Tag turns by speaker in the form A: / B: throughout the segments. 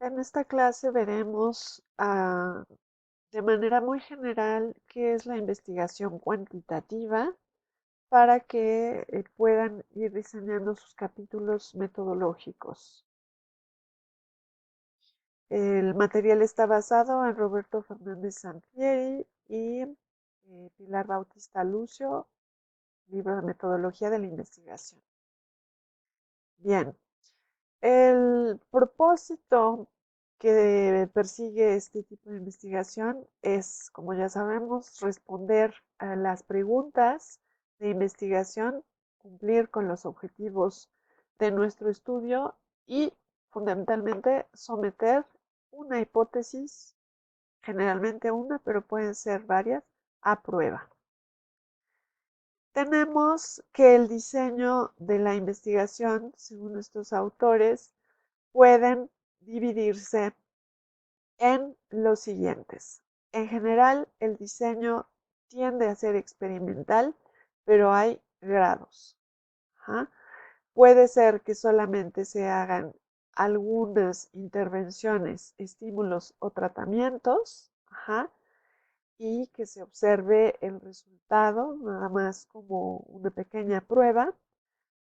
A: En esta clase veremos de manera muy general qué es la investigación cuantitativa para que puedan ir diseñando sus capítulos metodológicos. El material está basado en Roberto Fernández Sampieri y Pilar Bautista Lucio, libro de metodología de la investigación. Bien, el propósito que persigue este tipo de investigación es, como ya sabemos, responder a las preguntas de investigación, cumplir con los objetivos de nuestro estudio y, fundamentalmente, someter una hipótesis, generalmente una, pero pueden ser varias, a prueba. Tenemos que el diseño de la investigación, según estos autores, pueden dividirse en los siguientes. En general, el diseño tiende a ser experimental, pero hay grados. Ajá. Puede ser que solamente se hagan algunas intervenciones, estímulos o tratamientos, ajá, y que se observe el resultado, nada más como una pequeña prueba,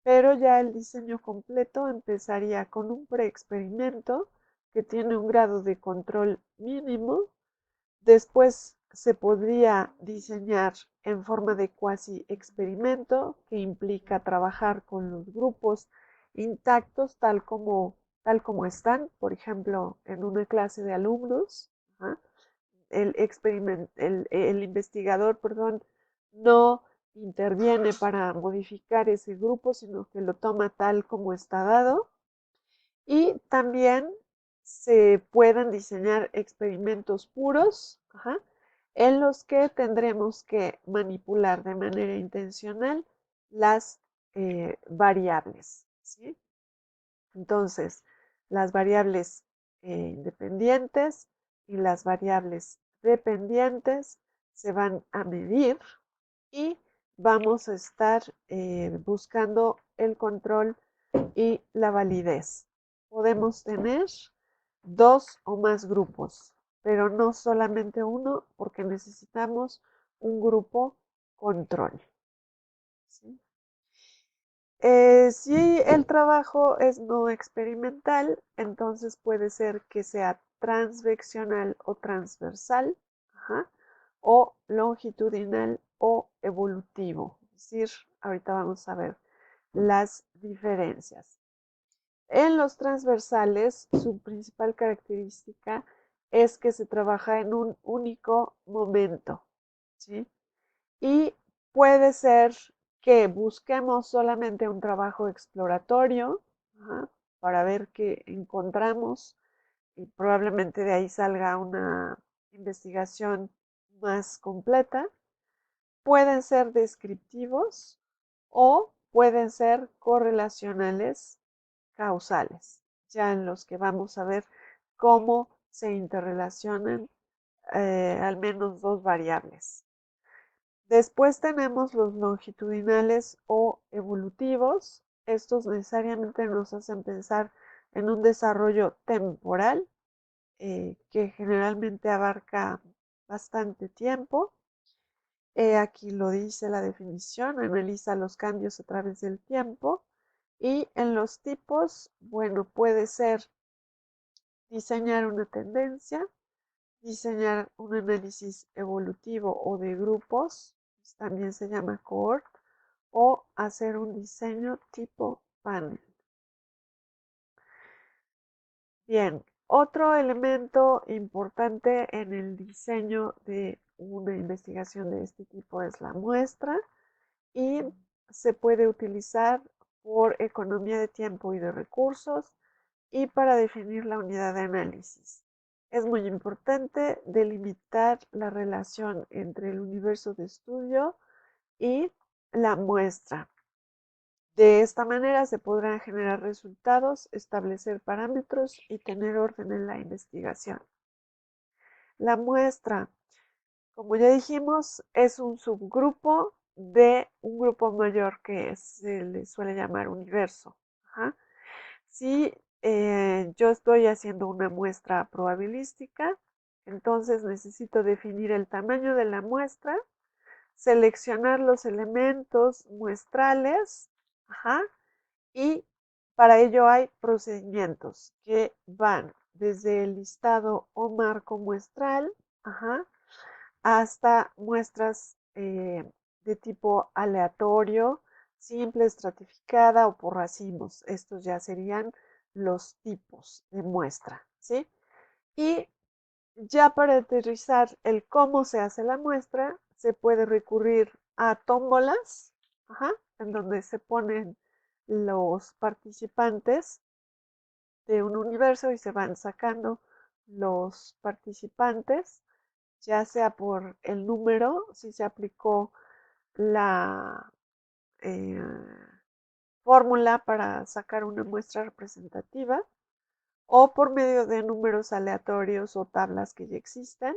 A: pero ya el diseño completo empezaría con un preexperimento que tiene un grado de control mínimo. Después se podría diseñar en forma de cuasi experimento, que implica trabajar con los grupos intactos tal como están, por ejemplo, en una clase de alumnos. ¿Ah? El investigador, perdón, no interviene para modificar ese grupo, sino que lo toma tal como está dado. Y también se pueden diseñar experimentos puros, ajá, en los que tendremos que manipular de manera intencional las variables, ¿sí? Entonces, las variables independientes y las variables dependientes se van a medir y vamos a estar buscando el control y la validez. Podemos tener dos o más grupos, pero no solamente uno porque necesitamos un grupo control. ¿Sí? Si el trabajo es no experimental, entonces puede ser que sea transveccional o transversal, ajá, o longitudinal o evolutivo. Es decir, ahorita vamos a ver las diferencias. En los transversales, su principal característica es que se trabaja en un único momento, ¿sí? Y puede ser que busquemos solamente un trabajo exploratorio, ajá, para ver qué encontramos y probablemente de ahí salga una investigación más completa. Pueden ser descriptivos o pueden ser correlacionales causales, ya en los que vamos a ver cómo se interrelacionan al menos dos variables. Después tenemos los longitudinales o evolutivos. Estos necesariamente nos hacen pensar en un desarrollo temporal que generalmente abarca bastante tiempo. Aquí lo dice la definición, analiza los cambios a través del tiempo. Y en los tipos, bueno, puede ser diseñar una tendencia, diseñar un análisis evolutivo o de grupos, también se llama cohort, o hacer un diseño tipo panel. Bien, otro elemento importante en el diseño de una investigación de este tipo es la muestra y se puede utilizar por economía de tiempo y de recursos y para definir la unidad de análisis. Es muy importante delimitar la relación entre el universo de estudio y la muestra. De esta manera se podrán generar resultados, establecer parámetros y tener orden en la investigación. La muestra, como ya dijimos, es un subgrupo de un grupo mayor que se le suele llamar universo. Ajá. Si yo estoy haciendo una muestra probabilística, entonces necesito definir el tamaño de la muestra, seleccionar los elementos muestrales, ajá, y para ello hay procedimientos que van desde el listado o marco muestral, ajá, hasta muestras de tipo aleatorio, simple, estratificada o por racimos. Estos ya serían los tipos de muestra, ¿sí? Y ya para aterrizar el cómo se hace la muestra, se puede recurrir a tómbolas, ajá, en donde se ponen los participantes de un universo y se van sacando los participantes, ya sea por el número, si se aplicó la eh, fórmula para sacar una muestra representativa, o por medio de números aleatorios o tablas que ya existen,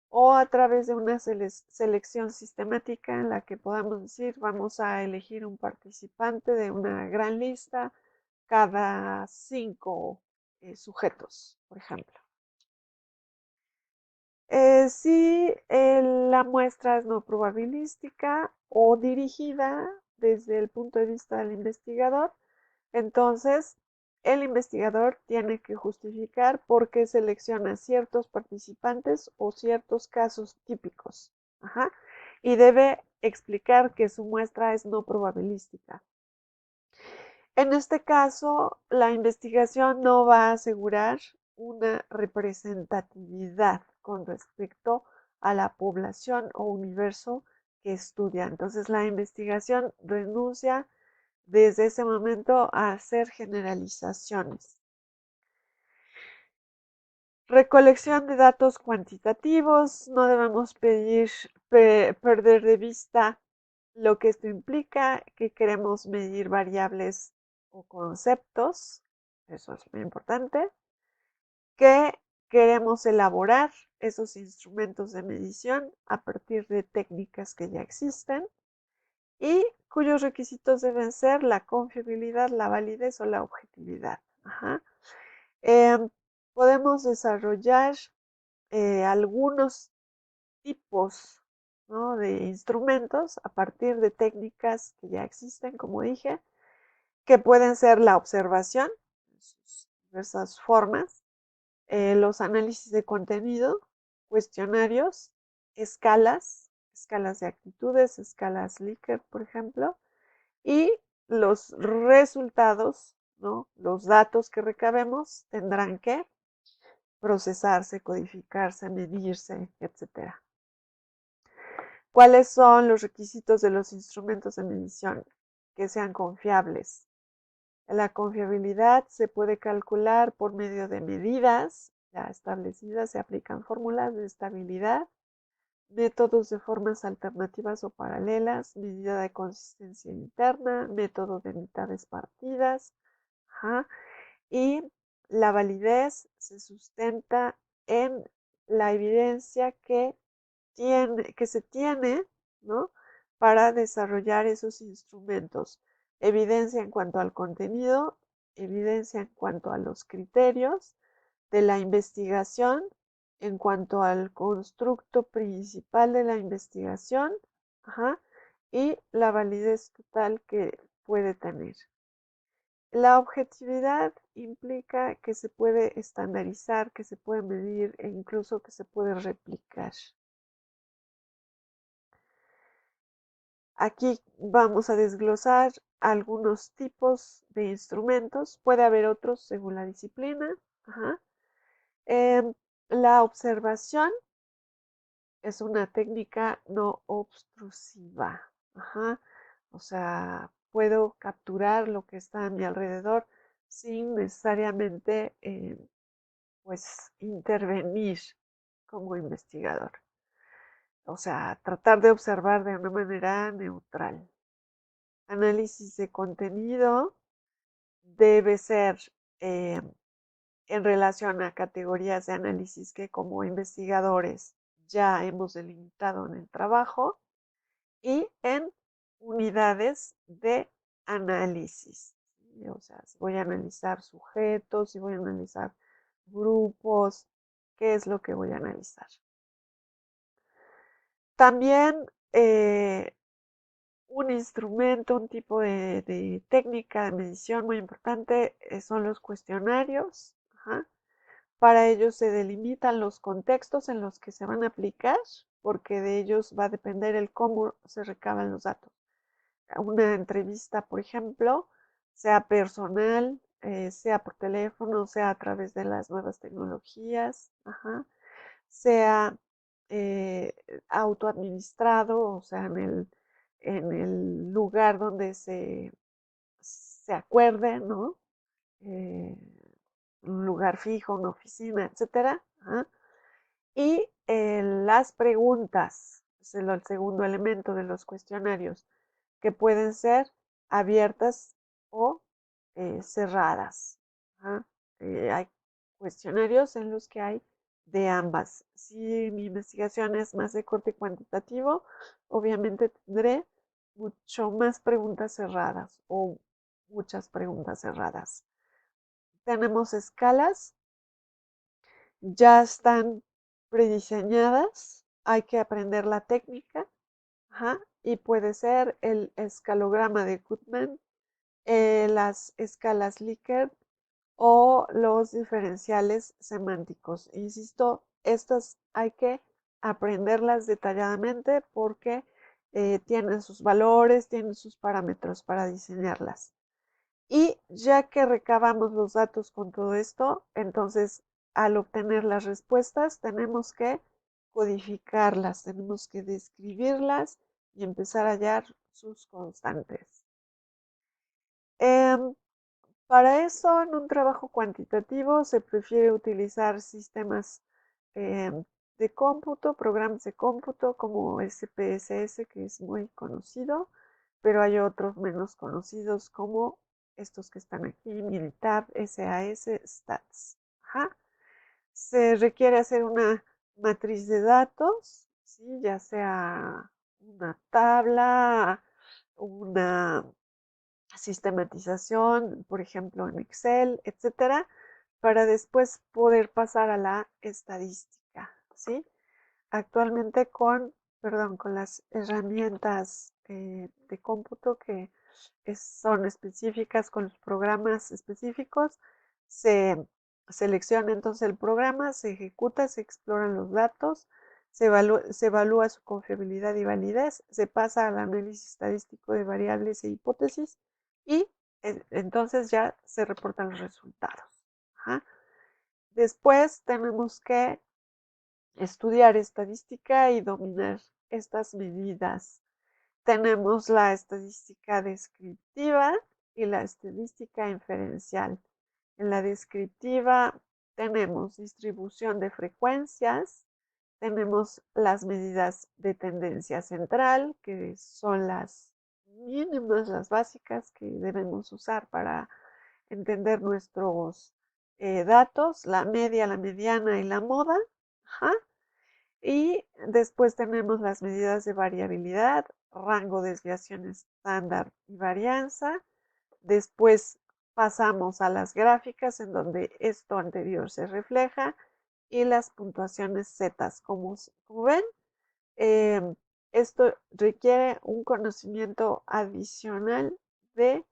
A: o a través de una selección sistemática en la que podamos decir vamos a elegir un participante de una gran lista cada 5 sujetos, por ejemplo. Si la muestra es no probabilística o dirigida desde el punto de vista del investigador, entonces el investigador tiene que justificar por qué selecciona ciertos participantes o ciertos casos típicos. Ajá, y debe explicar que su muestra es no probabilística. En este caso, la investigación no va a asegurar una representatividad con respecto a la población o universo que estudia. Entonces, la investigación renuncia desde ese momento a hacer generalizaciones. Recolección de datos cuantitativos. No debemos perder de vista lo que esto implica, que queremos medir variables o conceptos, eso es muy importante, que queremos elaborar esos instrumentos de medición a partir de técnicas que ya existen y cuyos requisitos deben ser la confiabilidad, la validez o la objetividad. Ajá. Podemos desarrollar algunos tipos, ¿no?, de instrumentos a partir de técnicas que ya existen, como dije, que pueden ser la observación en sus diversas formas, los análisis de contenido, cuestionarios, escalas de actitudes, escalas Likert, por ejemplo, y los resultados, ¿no?, los datos que recabemos tendrán que procesarse, codificarse, medirse, etc. ¿Cuáles son los requisitos de los instrumentos de medición? Que sean confiables. La confiabilidad se puede calcular por medio de medidas ya establecidas, se aplican fórmulas de estabilidad, métodos de formas alternativas o paralelas, medida de consistencia interna, método de mitades partidas, ajá, y la validez se sustenta en la evidencia que se tiene, ¿no?, para desarrollar esos instrumentos. Evidencia en cuanto al contenido, evidencia en cuanto a los criterios de la investigación, en cuanto al constructo principal de la investigación, ajá, y la validez total que puede tener. La objetividad implica que se puede estandarizar, que se puede medir e incluso que se puede replicar. Aquí vamos a desglosar algunos tipos de instrumentos. Puede haber otros según la disciplina. Ajá. La observación es una técnica no obtrusiva. Ajá. O sea, puedo capturar lo que está a mi alrededor sin necesariamente pues intervenir como investigador. O sea, tratar de observar de una manera neutral. Análisis de contenido debe ser eh, en relación a categorías de análisis que como investigadores ya hemos delimitado en el trabajo y en unidades de análisis. ¿sí? O sea, si voy a analizar sujetos, si voy a analizar grupos, ¿qué es lo que voy a analizar? También un instrumento, un tipo de técnica de medición muy importante son los cuestionarios. Ajá. Para ellos se delimitan los contextos en los que se van a aplicar, porque de ellos va a depender el cómo se recaban los datos. Una entrevista, por ejemplo, sea personal, sea por teléfono, sea a través de las nuevas tecnologías, ajá, sea eh, autoadministrado, o sea, en el lugar donde se acuerde, ¿no? Eh, un lugar fijo, una oficina, etcétera. ¿Ah? Y las preguntas, es el segundo elemento de los cuestionarios, que pueden ser abiertas o cerradas. ¿Ah? Hay cuestionarios en los que hay de ambas. Si mi investigación es más de corte cuantitativo, obviamente tendré mucho más preguntas cerradas o muchas preguntas cerradas. Tenemos escalas, ya están prediseñadas, hay que aprender la técnica, ajá, y puede ser el escalograma de Goodman, las escalas Likert o los diferenciales semánticos. Insisto, estas hay que aprenderlas detalladamente porque tienen sus valores, tienen sus parámetros para diseñarlas. Y ya que recabamos los datos con todo esto, entonces al obtener las respuestas tenemos que codificarlas, tenemos que describirlas y empezar a hallar sus constantes. Em, para eso, en un trabajo cuantitativo, se prefiere utilizar sistemas de cómputo, programas de cómputo como SPSS, que es muy conocido, pero hay otros menos conocidos como estos que están aquí, Minitab, SAS, Stats. Ajá. Se requiere hacer una matriz de datos, ¿sí? Ya sea una tabla, una sistematización, por ejemplo, en Excel, etcétera, para después poder pasar a la estadística, ¿sí? Actualmente con las herramientas de cómputo que son específicas, con los programas específicos, se selecciona entonces el programa, se ejecuta, se exploran los datos, se evalúa su confiabilidad y validez, se pasa al análisis estadístico de variables e hipótesis y entonces ya se reportan los resultados. Ajá. Después tenemos que estudiar estadística y dominar estas medidas. Tenemos la estadística descriptiva y la estadística inferencial. En la descriptiva tenemos distribución de frecuencias, tenemos las medidas de tendencia central, que son las mínimas, las básicas que debemos usar para entender nuestros datos, la media, la mediana y la moda. Ajá. Y después tenemos las medidas de variabilidad, rango, desviación estándar y varianza. Después pasamos a las gráficas en donde esto anterior se refleja y las puntuaciones Z. Como ven, esto requiere un conocimiento adicional de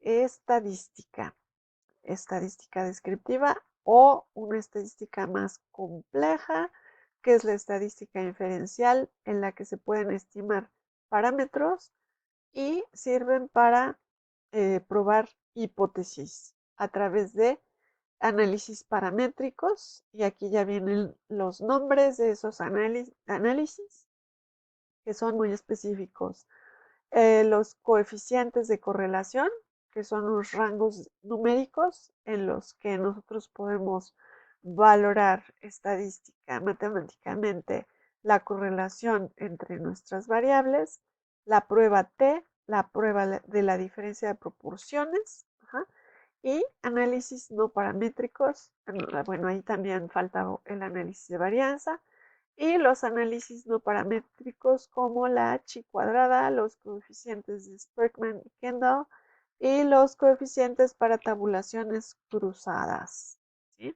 A: estadística, estadística descriptiva o una estadística más compleja, que es la estadística inferencial, en la que se pueden estimar parámetros y sirven para probar hipótesis a través de análisis paramétricos. Y aquí ya vienen los nombres de esos análisis que son muy específicos. Los coeficientes de correlación, que son los rangos numéricos en los que nosotros podemos valorar estadística, matemáticamente, la correlación entre nuestras variables, la prueba T, la prueba de la diferencia de proporciones, ajá, y análisis no paramétricos. Bueno, ahí también falta el análisis de varianza y los análisis no paramétricos como la chi cuadrada, los coeficientes de Spearman y Kendall y los coeficientes para tabulaciones cruzadas. ¿Sí?